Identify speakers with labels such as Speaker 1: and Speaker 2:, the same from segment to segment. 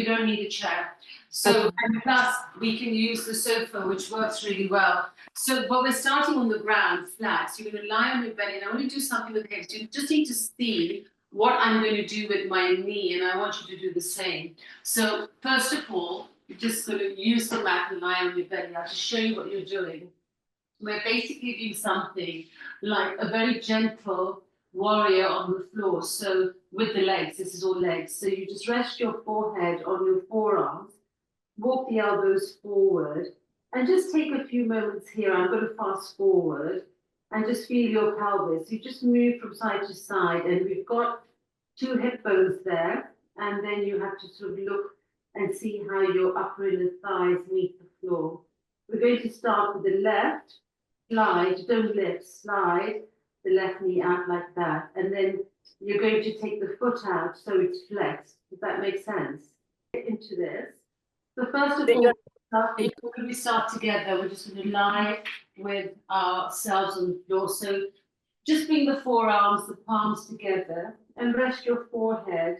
Speaker 1: you don't need a chair. So, and plus we can use the sofa, which works really well. So, but we're starting on the ground flat. So you're going to lie on your belly, and I want to do something with the hips. You just need to see what I'm going to do with my knee, and I want you to do the same. So first of all, you're just going to use the mat and lie on your belly. I'll just show you what you're doing. We're basically doing something like a very gentle warrior on the floor. So with the legs, this is all legs. So you just rest your forehead on your forearms, walk the elbows forward, and just take a few moments here. I'm going to fast forward and just feel your pelvis. You just move from side to side, and we've got 2 hip bones there, and then you have to sort of look and see how your upper inner thighs meet the floor. We're going to start with the left, slide, don't lift, slide the left knee out like that, and then you're going to take the foot out so it's flexed. Does that make sense? Get into this. So first of all, when we start together, we're just going to lie with ourselves on the floor. So just bring the forearms, the palms together, and rest your forehead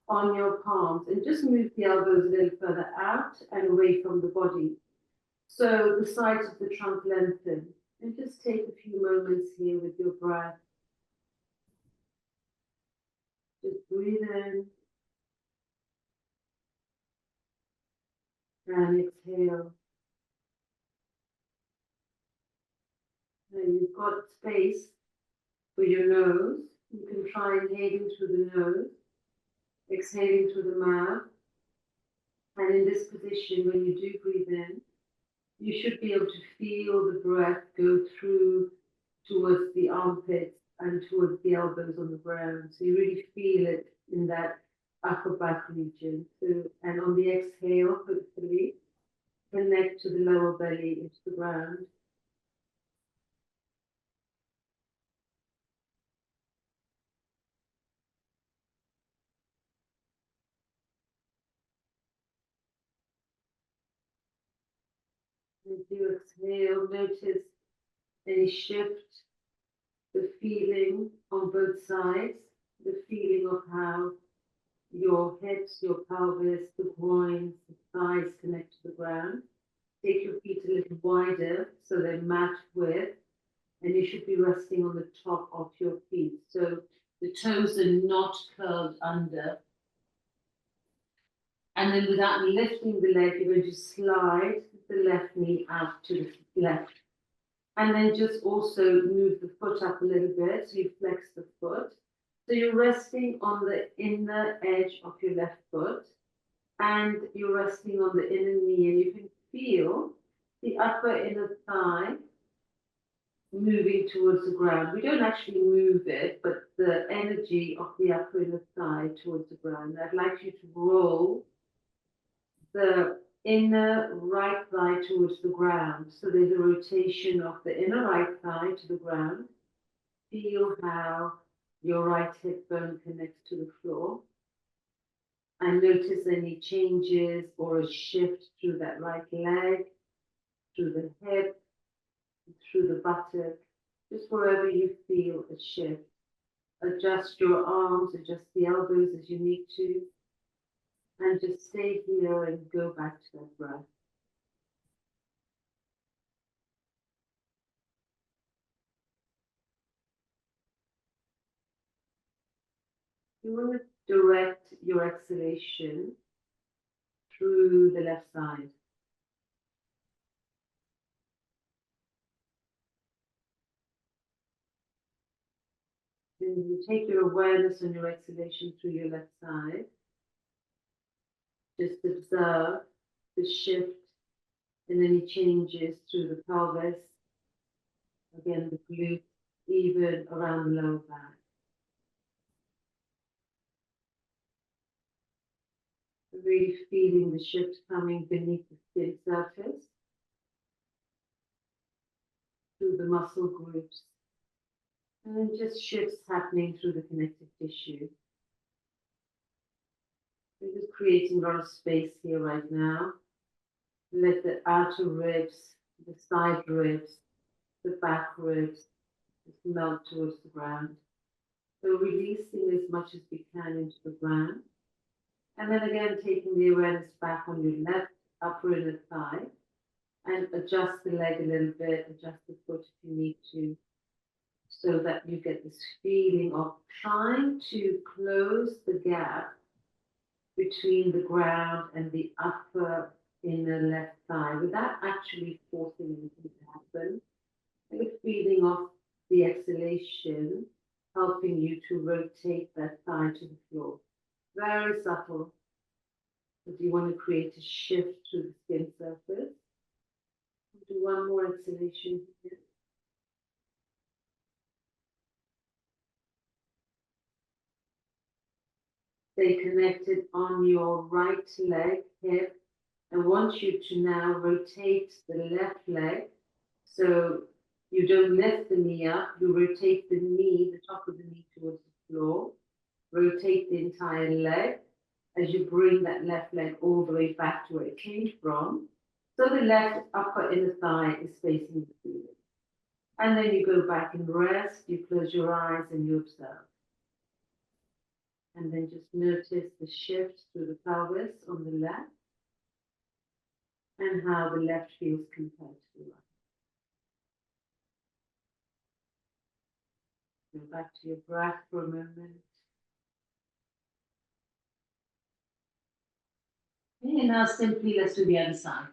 Speaker 1: on your palms, and just move the elbows a little further out and away from the body. So the sides of the trunk lengthen, and just take a few moments here with your breath. Just breathe in and exhale. And you've got space for your nose. You can try inhaling through the nose, exhaling through the mouth. And in this position, when you do breathe in, you should be able to feel the breath go through towards the armpits and towards the elbows on the ground. So you really feel it in that upper back region. So, and on the exhale, hopefully, connect to the lower belly into the ground. As you exhale, notice any shift, the feeling on both sides, the feeling of how your hips, your pelvis, the groins, the thighs connect to the ground. Take your feet a little wider so they're mat width, and you should be resting on the top of your feet. So the toes are not curled under. And then without lifting the leg, you're going to slide the left knee out to the left. And then just also move the foot up a little bit, so you flex the foot. So you're resting on the inner edge of your left foot, and you're resting on the inner knee, and you can feel the upper inner thigh moving towards the ground. We don't actually move it, but the energy of the upper inner thigh towards the ground. I'd like you to roll the inner right thigh towards the ground. So there's a rotation of the inner right thigh to the ground. Feel how your right hip bone connects to the floor. And notice any changes or a shift through that right leg, through the hip, through the buttock, just wherever you feel a shift. Adjust your arms, adjust the elbows as you need to, and just stay here and go back to that breath. You want to direct your exhalation through the left side. And you take your awareness and your exhalation through your left side. Just observe the shift and any changes through the pelvis, again the glutes, even around the lower back. Really feeling the shift coming beneath the skin surface, through the muscle groups, and then just shifts happening through the connective tissue. We're just creating a lot of space here right now. Let the outer ribs, the side ribs, the back ribs just melt towards the ground. So releasing as much as we can into the ground,
Speaker 2: And then again, taking the awareness back on your left upper inner thigh and adjust the leg a little bit, adjust the foot if you need to, so that you get this feeling of trying to close the gap between the ground and the upper inner left thigh without actually forcing anything to happen. And a feeling of the exhalation helping you to rotate that thigh to the floor. Very subtle. But you want to create a shift to the skin surface. Do one more exhalation here. Stay connected on your right leg, hip. I want you to now rotate the left leg. So you don't lift the knee up, you rotate the knee, the top of the knee towards the floor. Rotate the entire leg as you bring that left leg all the way back to where it came from. So the left upper inner thigh is facing the ceiling. And then you go back and rest, you close your eyes and you observe. And then just notice the shift through the pelvis on the left and how the left feels compared to the right. Go back to your breath for a moment.
Speaker 1: And now simply let's do the other side.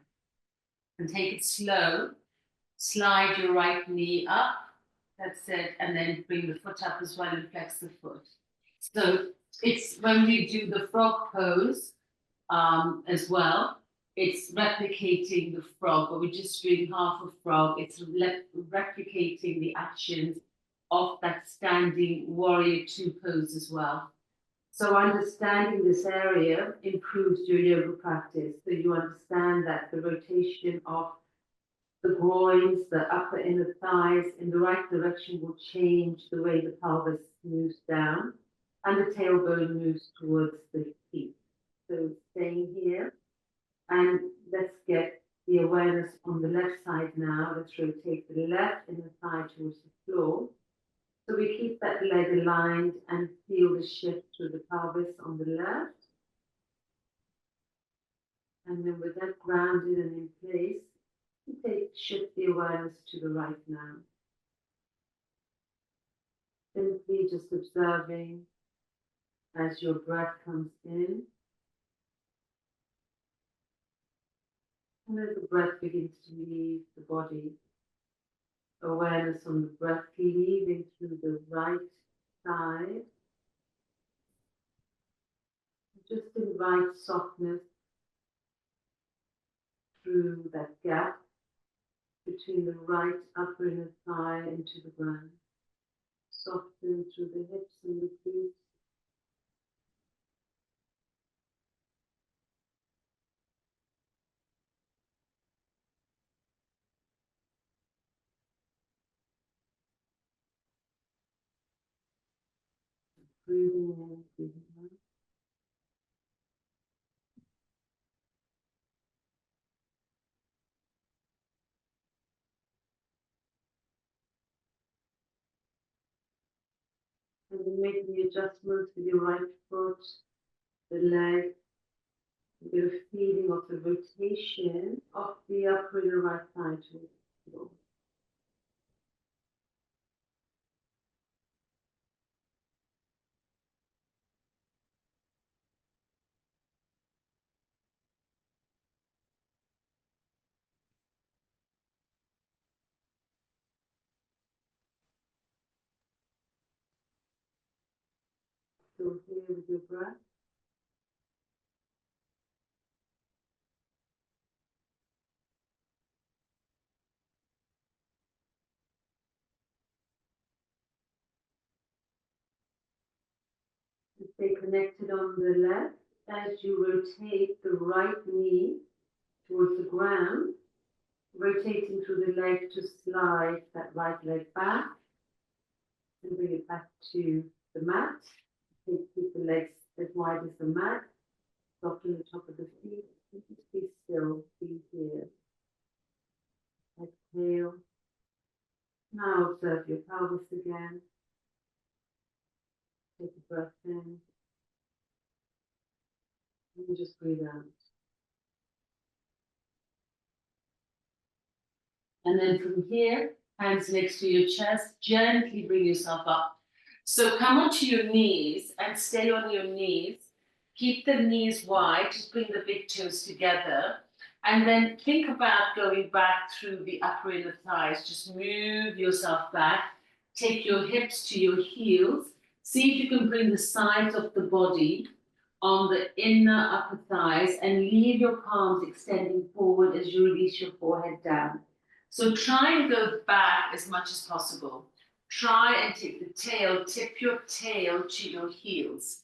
Speaker 1: And take it slow. Slide your right knee up. That's it. And then bring the foot up as well and flex the foot. So it's when we do the frog pose as well, it's replicating the frog, but we're just doing half a frog. It's replicating the actions of that standing warrior two pose as well.
Speaker 2: So understanding this area improves your yoga practice. So you understand that the rotation of the groins, the upper inner thighs in the right direction will change the way the pelvis moves down and the tailbone moves towards the feet. So staying here, and let's get the awareness on the left side now. Let's rotate the left inner thigh towards the floor. So we keep that leg aligned and feel the shift through the pelvis on the left. And then with that grounded and in place, shift the awareness to the right now. Simply just observing as your breath comes in. And as the breath begins to leave the body, awareness on the breath leaving through the right side. Just invite softness through that gap between the right upper inner thigh into the ground. Soften through the hips and the glutes. Breathing in, breathing out. And then making the adjustments with your right foot, the leg. You get a feeling of the rotation of the upper inner right thigh to the floor. So here with your breath. And stay connected on the left as you rotate the right knee towards the ground, rotating through the leg to slide that right leg back and bring it back to the mat. Keep the legs as wide as the mat, soften the top of the feet, just be still, be here. Exhale. Now observe your pelvis again. Take a breath in And just breathe out.
Speaker 1: And then from here, hands next to your chest, gently bring yourself up. So come onto your knees and stay on your knees. Keep the knees wide, just bring the big toes together. And then think about going back through the upper inner thighs. Just move yourself back. Take your hips to your heels. See if you can bring the sides of the body on the inner upper thighs and leave your palms extending forward as you release your forehead down. So try and go back as much as possible. Try and take the tail, tip your tail to your heels.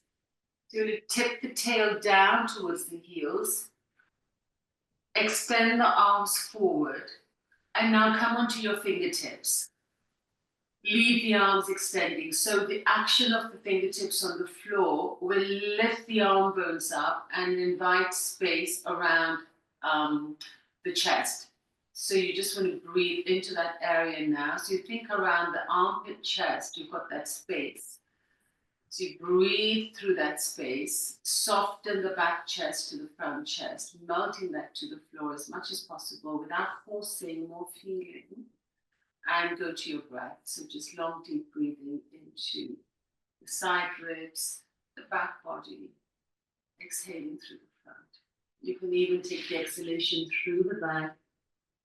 Speaker 1: So you tip the tail down towards the heels. Extend the arms forward. And now come onto your fingertips. Leave the arms extending. So the action of the fingertips on the floor will lift the arm bones up and invite space around the chest. So you just want to breathe into that area now. So you think around the armpit chest, you've got that space. So you breathe through that space, soften the back chest to the front chest, melting that to the floor as much as possible without forcing, more feeling. And go to your breath. So just long, deep breathing into the side ribs, the back body, exhaling through the front. You can even take the exhalation through the back,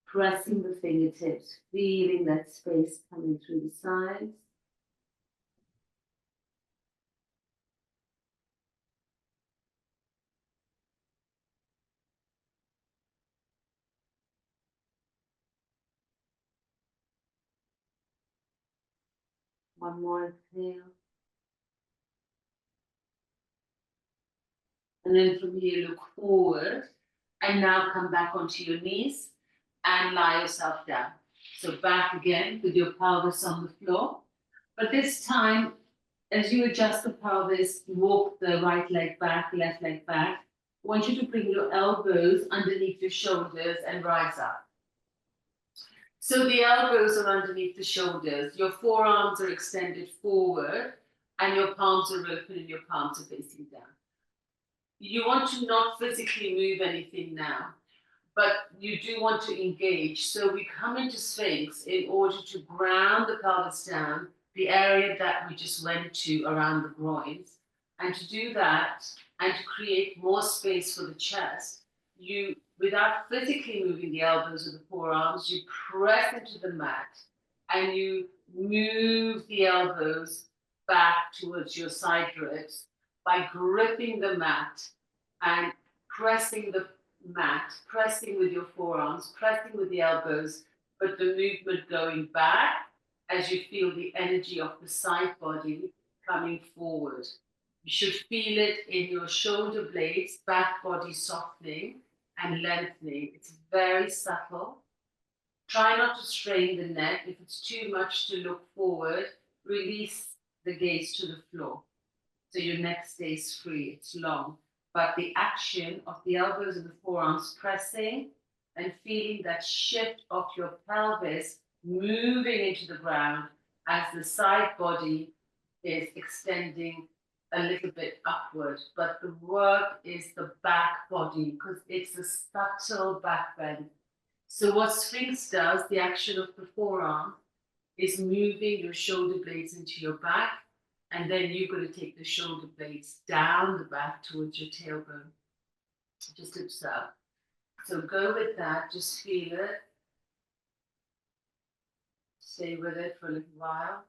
Speaker 1: pressing the fingertips, feeling that space coming through the sides. One more exhale. And then from here, look forward and now come back onto your knees and lie yourself down. So back again with your pelvis on the floor. But this time, as you adjust the pelvis, walk the right leg back, left leg back. I want you to bring your elbows underneath your shoulders and rise up. So the elbows are underneath the shoulders. Your forearms are extended forward and your palms are open and your palms are facing down. You want to not physically move anything now, but you do want to engage. So we come into Sphinx in order to ground the pelvis down, the area that we just went to around the groins. And to do that and to create more space for the chest, you, without physically moving the elbows or the forearms, you press into the mat and you move the elbows back towards your side ribs by gripping the mat and pressing the mat, pressing with your forearms, pressing with the elbows, but the movement going back as you feel the energy of the side body coming forward. You should feel it in your shoulder blades, back body softening and lengthening. It's very subtle. Try not to strain the neck. If it's too much to look forward, release the gaze to the floor. So your neck stays free, it's long. But the action of the elbows and the forearms pressing and feeling that shift of your pelvis moving into the ground as the side body is extending a little bit upward. But the work is the back body because it's a subtle back bend. So what Sphinx does, the action of the forearm, is moving your shoulder blades into your back, and then you're going to take the shoulder blades down the back towards your tailbone. Just observe. So go with that, just feel it. Stay with it for a little while.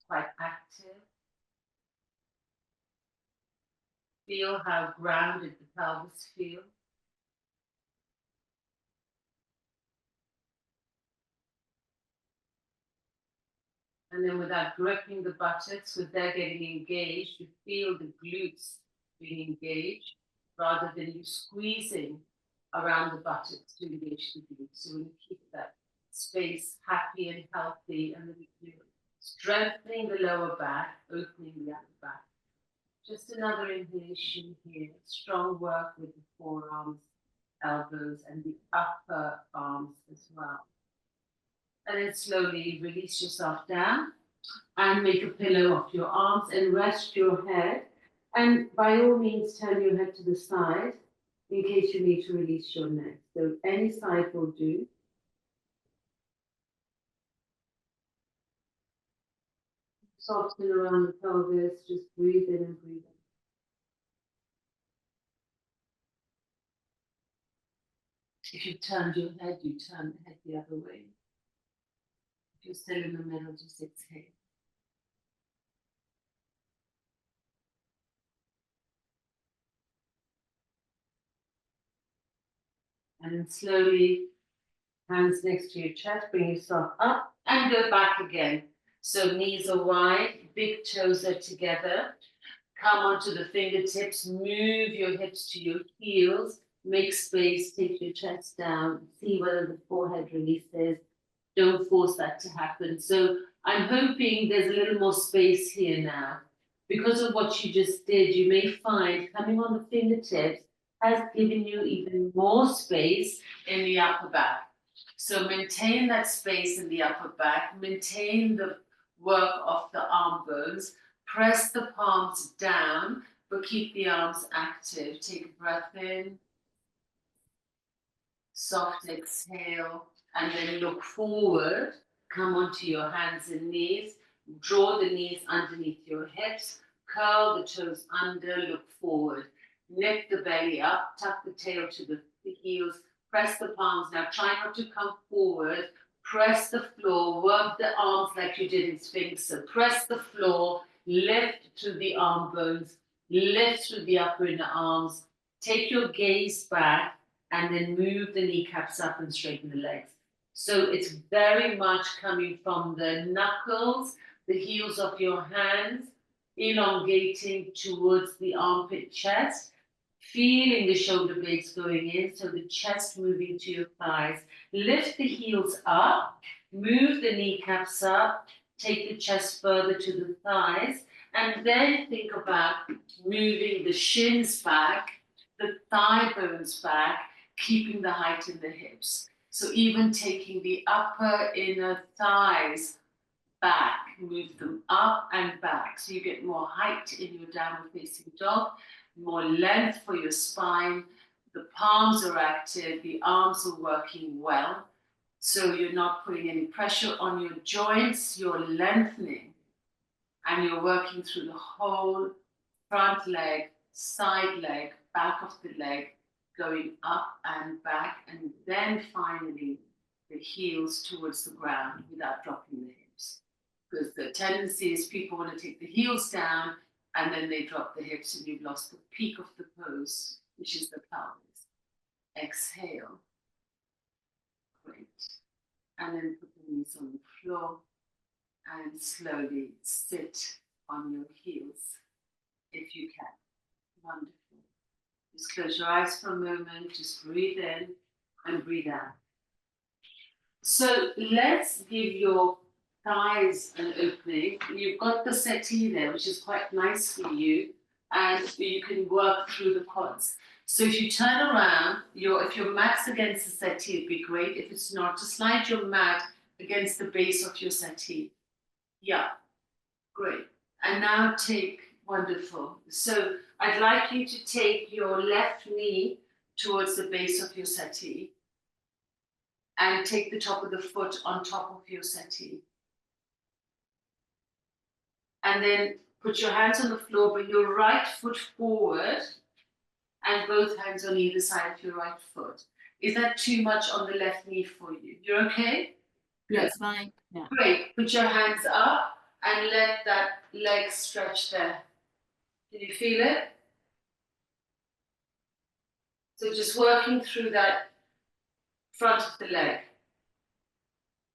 Speaker 1: Quite active. Feel how grounded the pelvis feels. And then without gripping the buttocks, with their getting engaged, you feel the glutes being engaged rather than you squeezing around the buttocks to engage the glutes. So when you keep that space happy and healthy, and then you strengthening the lower back, opening the upper back. Just another inhalation here. Strong work with the forearms, elbows, and the upper arms as well. And then slowly release yourself down and make a pillow of your arms and rest your head
Speaker 2: And by all means, turn your head to the side in case you need to release your neck. So any side will do. Soften around the pelvis, just breathe in and breathe out.
Speaker 1: If you've turned your head, you turn the head the other way. If you're still in the middle, just exhale. And then slowly, hands next to your chest, bring yourself up and go back again. So knees are wide, big toes are together. Come onto the fingertips, move your hips to your heels, make space, take your chest down, see whether the forehead releases. Don't force that to happen. So I'm hoping there's a little more space here now. Because of what you just did, you may find coming on the fingertips has given you even more space in the upper back. So maintain that space in the upper back, maintain the work of the arm bones, press the palms down, but keep the arms active. Take a breath in, soft exhale, and then look forward. Come onto your hands and knees, draw the knees underneath your hips, curl the toes under, look forward. Lift the belly up, tuck the tail to the heels, press the palms. Now try not to come forward, press the floor, work the arms like you did in Sphinx. So press the floor, lift to the arm bones, lift through the upper inner arms, take your gaze back, and then move the kneecaps up and straighten the legs. So it's very much coming from the knuckles, the heels of your hands, elongating towards the armpit chest, feeling the shoulder blades going in, so the chest moving to your thighs. Lift the heels up, move the kneecaps up, take the chest further to the thighs, and then think about moving the shins back, the thigh bones back, keeping the height in the hips. So even taking the upper inner thighs back, move them up and back. So you get more height in your downward facing dog, more length for your spine. The palms are active, the arms are working well. So you're not putting any pressure on your joints, you're lengthening and you're working through the whole front leg, side leg, back of the leg, going up and back, and then finally the heels towards the ground without dropping the hips. Because the tendency is people want to take the heels down and then they drop the hips and you've lost the peak of the pose, which is the pelvis. Exhale. Great. And then put the knees on the floor and slowly sit on your heels if you can. Wonderful. Just close your eyes for a moment, just breathe in and breathe out. So let's give your thighs an opening. You've got the settee there, which is quite nice for you, and you can work through the quads. So if you turn around, if your mat's against the settee, it'd be great. If it's not, just slide your mat against the base of your settee. Yeah, great. And now wonderful. So I'd like you to take your left knee towards the base of your settee and take the top of the foot on top of your settee. And then put your hands on the floor, bring your right foot forward and both hands on either side of your right foot. Is that too much on the left knee for you? You're okay?
Speaker 3: That's fine. Yeah.
Speaker 1: Great. Put your hands up and let that leg stretch there. Can you feel it? So just working through that front of the leg.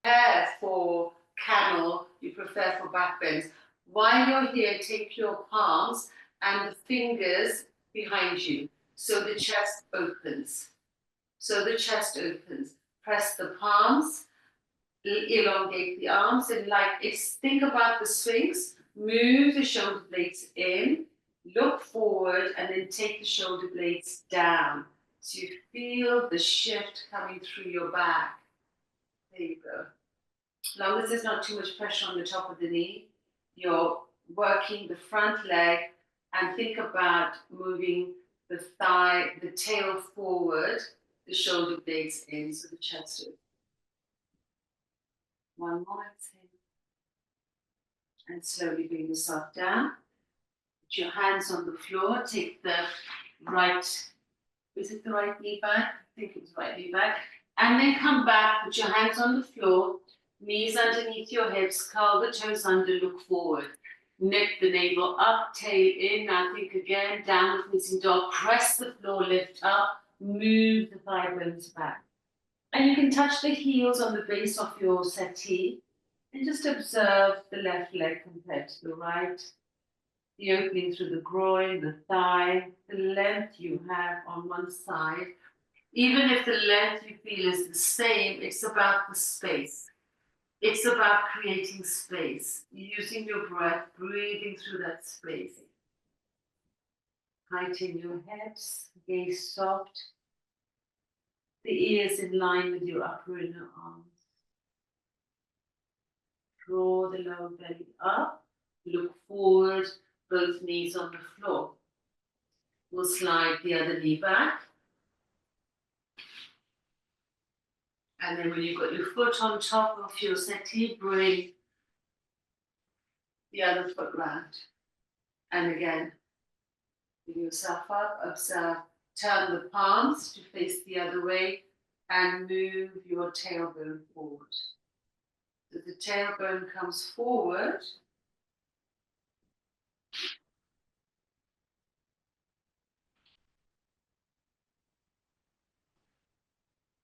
Speaker 1: Prepare for camel, you prepare for back bends. While you're here, take your palms and the fingers behind you. So the chest opens. Press the palms, elongate the arms, and think about the Sphinx. Move the shoulder blades in, look forward, and then take the shoulder blades down. So you feel the shift coming through your back. There you go. As long as there's not too much pressure on the top of the knee, you're working the front leg And think about moving the thigh, the tail forward, the shoulder blades in, so the chest opens. One more exhale. And slowly bring yourself down. Put your hands on the floor. Take the right, is it the right knee back? I think it was right knee back. And then come back, put your hands on the floor, knees underneath your hips, curl the toes under, look forward. Nip the navel up, tail in. Now think again, downward facing dog. Press the floor, lift up, move the thigh bones back. And you can touch the heels on the base of your settee and just observe the left leg compared to the right. The opening through the groin, the thigh, the length you have on one side. Even if the length you feel is the same, it's about the space. It's about creating space, using your breath, breathing through that space. Tighten your hips, gaze soft. The ears in line with your upper inner arms. Draw the lower belly up, look forward, both knees on the floor. We'll slide the other knee back. And then when you've got your foot on top of your settee, bring the other foot round. And again, bring yourself up, observe, turn the palms to face the other way and move your tailbone forward. So the tailbone comes forward.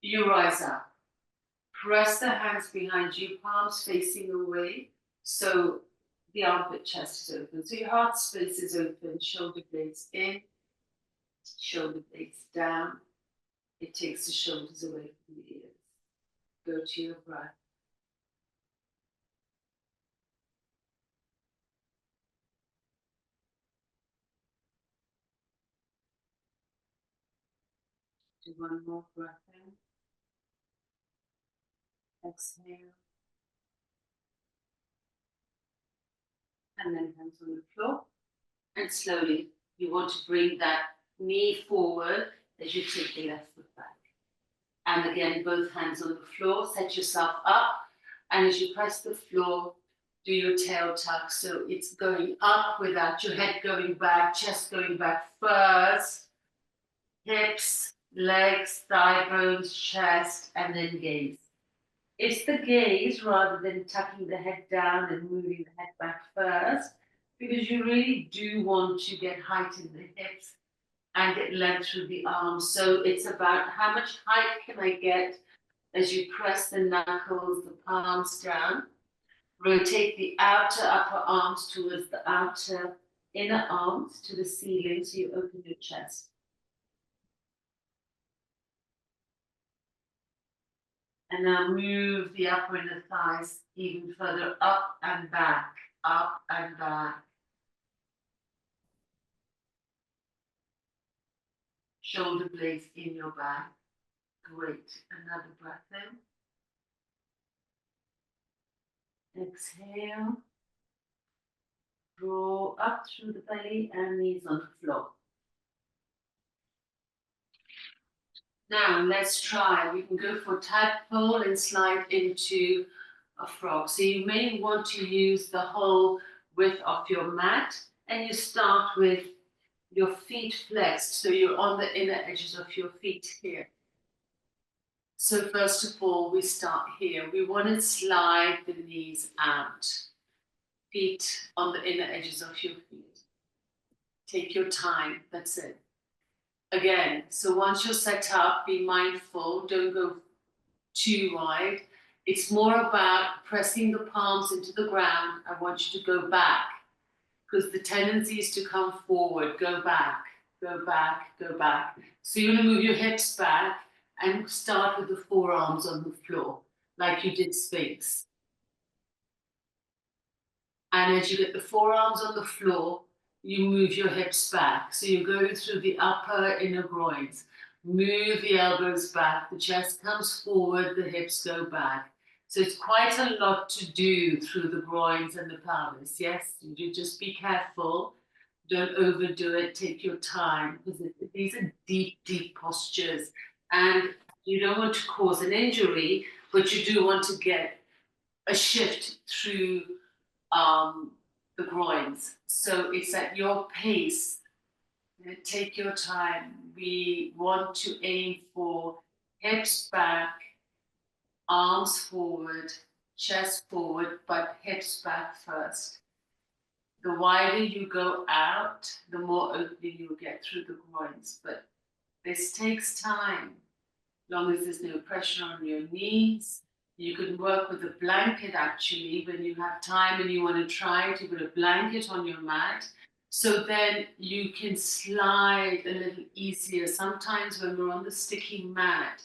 Speaker 1: You rise up. Press the hands behind you, palms facing away, so the armpit chest is open. So your heart space is open, shoulder blades in, shoulder blades down. It takes the shoulders away from the ears. Go to your breath. Do one more breath in. Exhale. And then hands on the floor. And slowly, you want to bring that knee forward as you take the left foot back. And again, both hands on the floor, set yourself up. And as you press the floor, do your tail tuck. So it's going up without your head going back, chest going back first. Hips, legs, thigh bones, chest, and then gaze. It's the gaze rather than tucking the head down and moving the head back first, because you really do want to get height in the hips and get length through the arms. So it's about how much height can I get as you press the knuckles, the palms down. Rotate the outer upper arms towards the outer inner arms to the ceiling, so you open your chest. And now move the upper inner thighs even further up and back, up and back. Shoulder blades in your back. Great. Another breath in. Exhale. Draw up through the belly and knees on the floor. Now let's try. We can go for tadpole and slide into a frog. So you may want to use the whole width of your mat, and you start with your feet flexed. So you're on the inner edges of your feet here. So first of all, we start here. We want to slide the knees out. Feet on the inner edges of your feet. Take your time. That's it. Again, so once you're set up, be mindful, don't go too wide. It's more about pressing the palms into the ground. I want you to go back, because the tendency is to come forward, go back, go back, go back. So you're gonna move your hips back and start with the forearms on the floor, like you did Sphinx. And as you get the forearms on the floor, you move your hips back. So you're going through the upper inner groins. Move the elbows back, the chest comes forward, the hips go back. So it's quite a lot to do through the groins and the pelvis. Yes, you just be careful Don't overdo it, take your time, because these are deep, deep postures. And you don't want to cause an injury, but you do want to get a shift through the groins. So it's at your pace. Take your time. We want to aim for hips back, arms forward, chest forward, but hips back first. The wider you go out, the more opening you'll get through the groins. But this takes time. As long as there's no pressure on your knees. You can work with a blanket actually when you have time and you want to try it. You put a blanket on your mat. So then you can slide a little easier. Sometimes when we're on the sticky mat,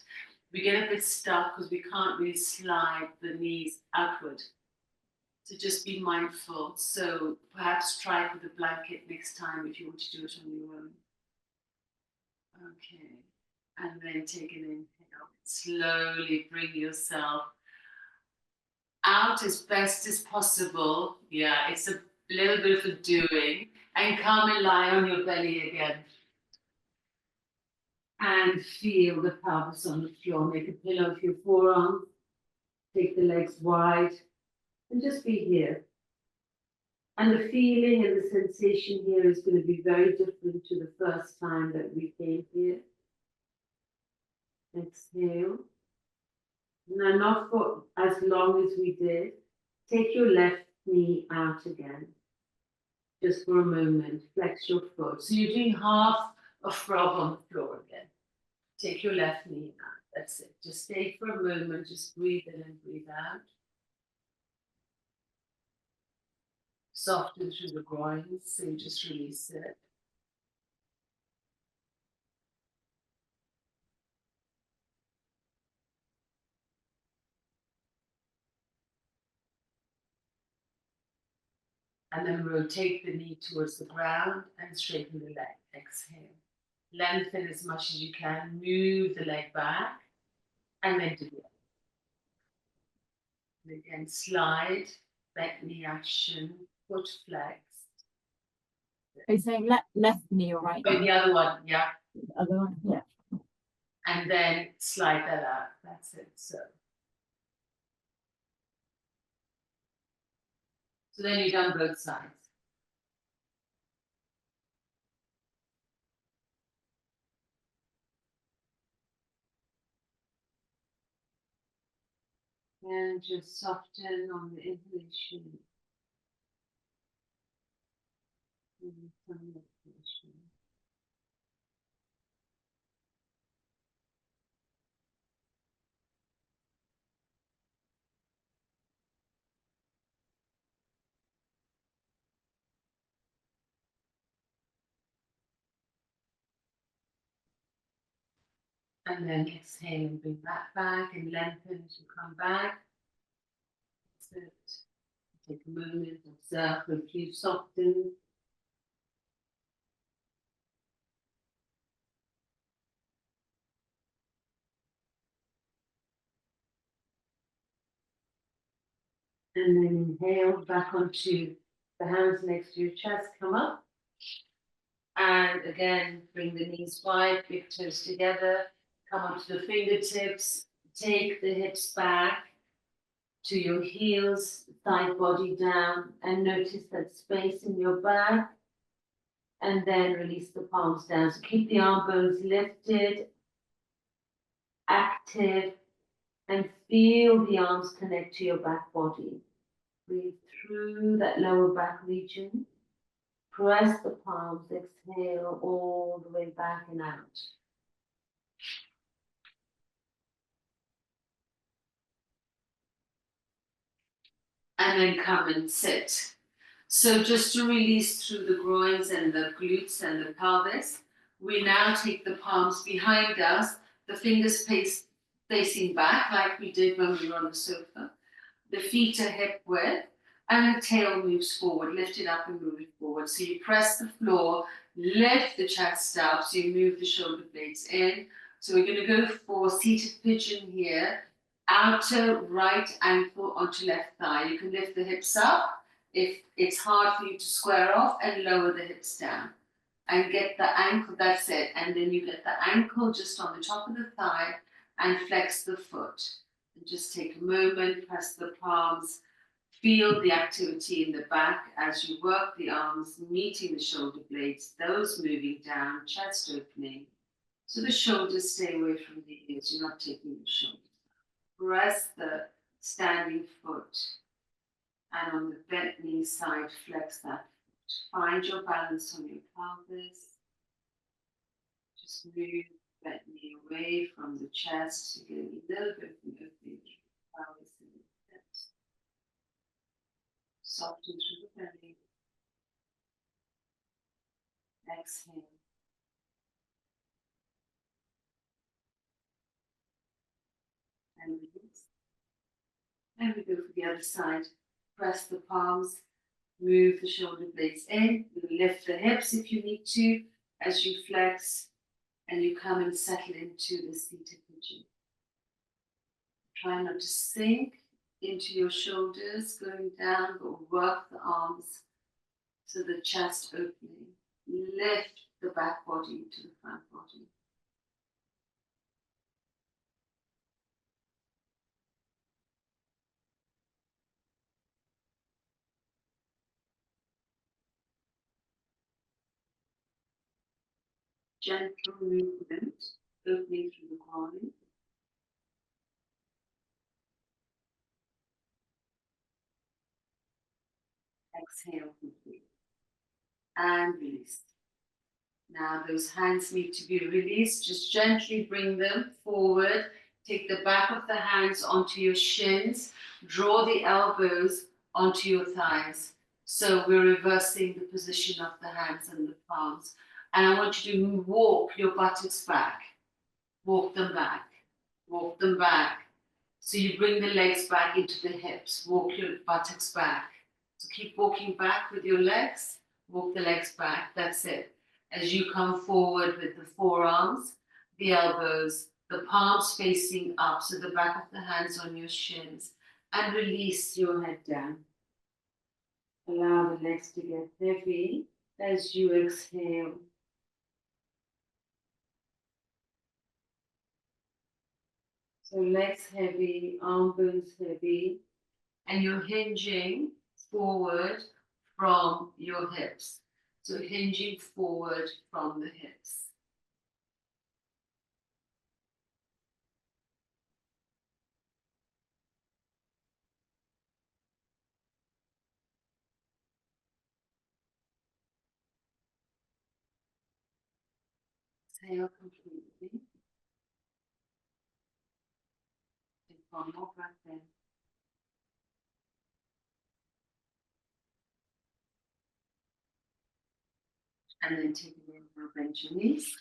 Speaker 1: we get a bit stuck because we can't really slide the knees outward. So just be mindful. So perhaps try it with a blanket next time if you want to do it on your own. Okay. And then take an inhale. Slowly bring yourself out as best as possible. Yeah, it's a little bit of a doing. And come and lie on your belly again. And feel the pelvis on the floor. Make a pillow of your forearm. Take the legs wide. And just be here. And the feeling and the sensation here is going to be very different to the first time that we came here. Exhale. Now, not for as long as we did. Take your left knee out again. Just for a moment. Flex your foot. So you're doing half a frog on the floor again. Take your left knee out. That's it. Just stay for a moment. Just breathe in and breathe out. Soften through the groins, so you just release it. And then rotate the knee towards the ground and straighten the leg. Exhale. Lengthen as much as you can. Move the leg back and then do it. And again, slide, back knee action, foot flexed.
Speaker 3: Are you saying left knee or right?
Speaker 1: Oh, the other one, yeah.
Speaker 3: The other one, yeah.
Speaker 1: And then slide that out. That's it. So then you've done both sides. And just soften on the inhalation. And some exhalation. And then exhale and bring that back and lengthen as you come back. That's it. Take a moment, observe if you soften. And then inhale back onto the hands next to your chest, come up. And again, bring the knees wide, big toes together, come onto the fingertips, take the hips back to your heels, thigh body down, and notice that space in your back. And then release the palms down. So keep the arm bones lifted, active, and feel the arms connect to your back body. Breathe through that lower back region. Press the palms, exhale all the way back and out. And then come and sit. So just to release through the groins and the glutes and the pelvis, we now take the palms behind us, the fingers facing back like we did when we were on the sofa. The feet are hip width and the tail moves forward, lift it up and move it forward. So you press the floor, lift the chest up, so you move the shoulder blades in. So we're going to go for seated pigeon here. Outer right ankle onto left thigh. You can lift the hips up if it's hard for you to square off, and lower the hips down. And get the ankle, that's it. And then you get the ankle just on the top of the thigh and flex the foot. And just take a moment, press the palms, feel the activity in the back as you work the arms, meeting the shoulder blades, those moving down, chest opening. So the shoulders stay away from the ears, you're not taking the shoulders down. Press the standing foot. And on the bent knee side, flex that foot. Find your balance on your pelvis. Just move the bent knee away from the chest. You're getting a little bit of an opening through the pelvis and the hips. Soften through the belly. Exhale. And release. And we go for the other side. Press the palms. Move the shoulder blades in. You lift the hips if you need to as you flex. And you come and settle into the seated pigeon. Try not to sink into your shoulders, going down, but work the arms to the chest opening. Lift the back body to the front body. Gentle movement, opening through the groin. Exhale completely. And release. Now those hands need to be released. Just gently bring them forward. Take the back of the hands onto your shins. Draw the elbows onto your thighs. So we're reversing the position of the hands and the palms. And I want you to walk your buttocks back. Walk them back. Walk them back. So you bring the legs back into the hips. Walk your buttocks back. So keep walking back with your legs. Walk the legs back. That's it. As you come forward with the forearms, the elbows, the palms facing up. So the back of the hands on your shins. And release your head down. Allow the legs to get heavy as you exhale. So legs heavy, arm bones heavy, and you're hinging forward from your hips. So hinging forward from the hips. Exhale completely. Take one more breath in. And then take a little more, bend your knees,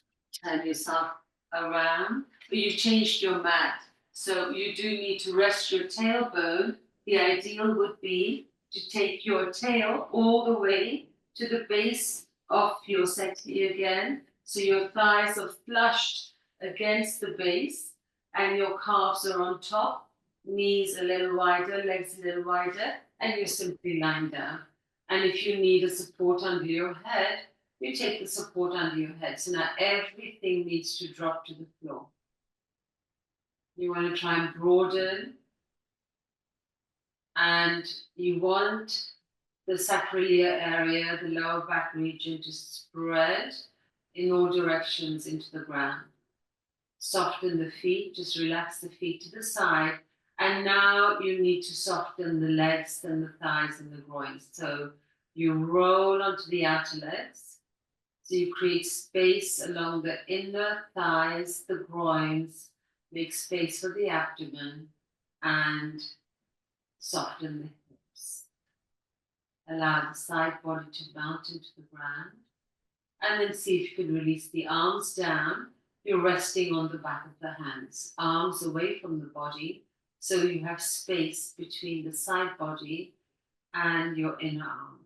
Speaker 1: turn yourself around. But you've changed your mat, so you do need to rest your tailbone. The ideal would be to take your tail all the way to the base of your settee again, so your thighs are flushed against the base and your calves are on top, knees a little wider, legs a little wider, and you're simply lying down. And if you need a support under your head, you take the support under your head. So now everything needs to drop to the floor. You want to try and broaden. And you want the sacroiliac area, the lower back region, to spread in all directions into the ground. Soften the feet, just relax the feet to the side. And now you need to soften the legs and the thighs and the groins. So you roll onto the outer legs. So you create space along the inner thighs, the groins, make space for the abdomen, and soften the hips. Allow the side body to mount into the ground. And then see if you can release the arms down. You're resting on the back of the hands, arms away from the body, so you have space between the side body and your inner arms.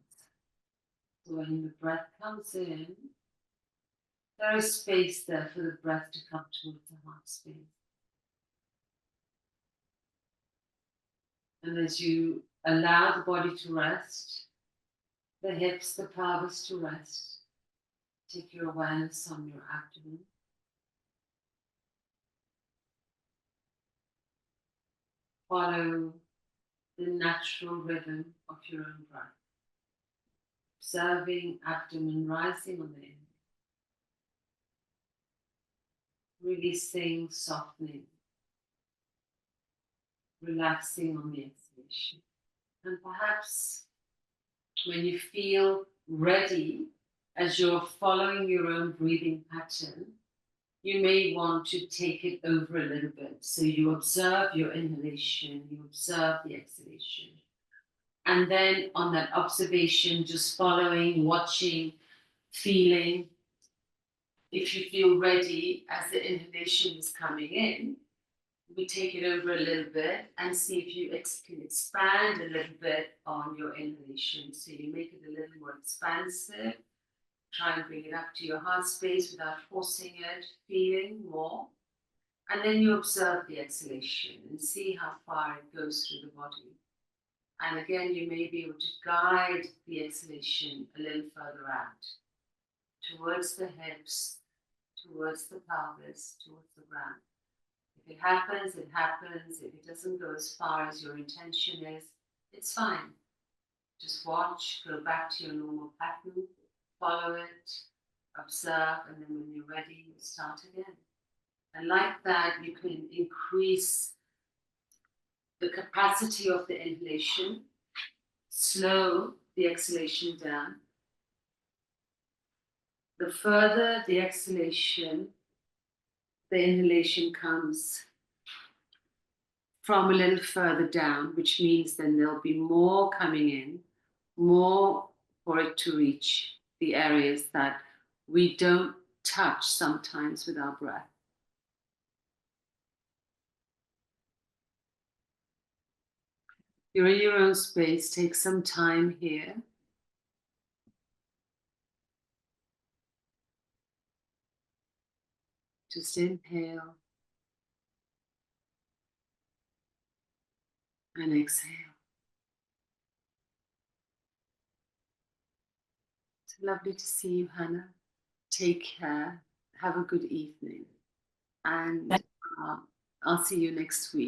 Speaker 1: So when the breath comes in, there is space there for the breath to come towards the heart space. And as you allow the body to rest,
Speaker 2: the hips, the pelvis to rest. Take your awareness on your abdomen. Follow the natural rhythm of your own breath. Observing abdomen rising on the inhale. Releasing, softening. Relaxing on the exhalation. And perhaps when you feel ready, as you're following your own breathing pattern, you may want to take it over a little bit. So you observe your inhalation, you observe the exhalation. And then on that observation, just following, watching, feeling. If you feel ready as the inhalation is coming in, we take it over a little bit and see if you can expand a little bit on your inhalation. So you make it a little more expansive. Try and bring it up to your heart space without forcing it, feeling more. And then you observe the exhalation and see how far it goes through the body. And again, you may be able to guide the exhalation a little further out, towards the hips, towards the pelvis, towards the ground. If it happens, it happens. If it doesn't go as far as your intention is, it's fine. Just watch, go back to your normal pattern, follow it, observe, and then when you're ready, you start again. And like that, you can increase the capacity of the inhalation, slow the exhalation down. The further the exhalation, the inhalation comes from a little further down, which means then there'll be more coming in, more for it to reach the areas that we don't touch sometimes with our breath. You're in your own space, take some time here. Just inhale and exhale. It's lovely to see you, Hannah. Take care. Have a good evening. And I'll see you next week.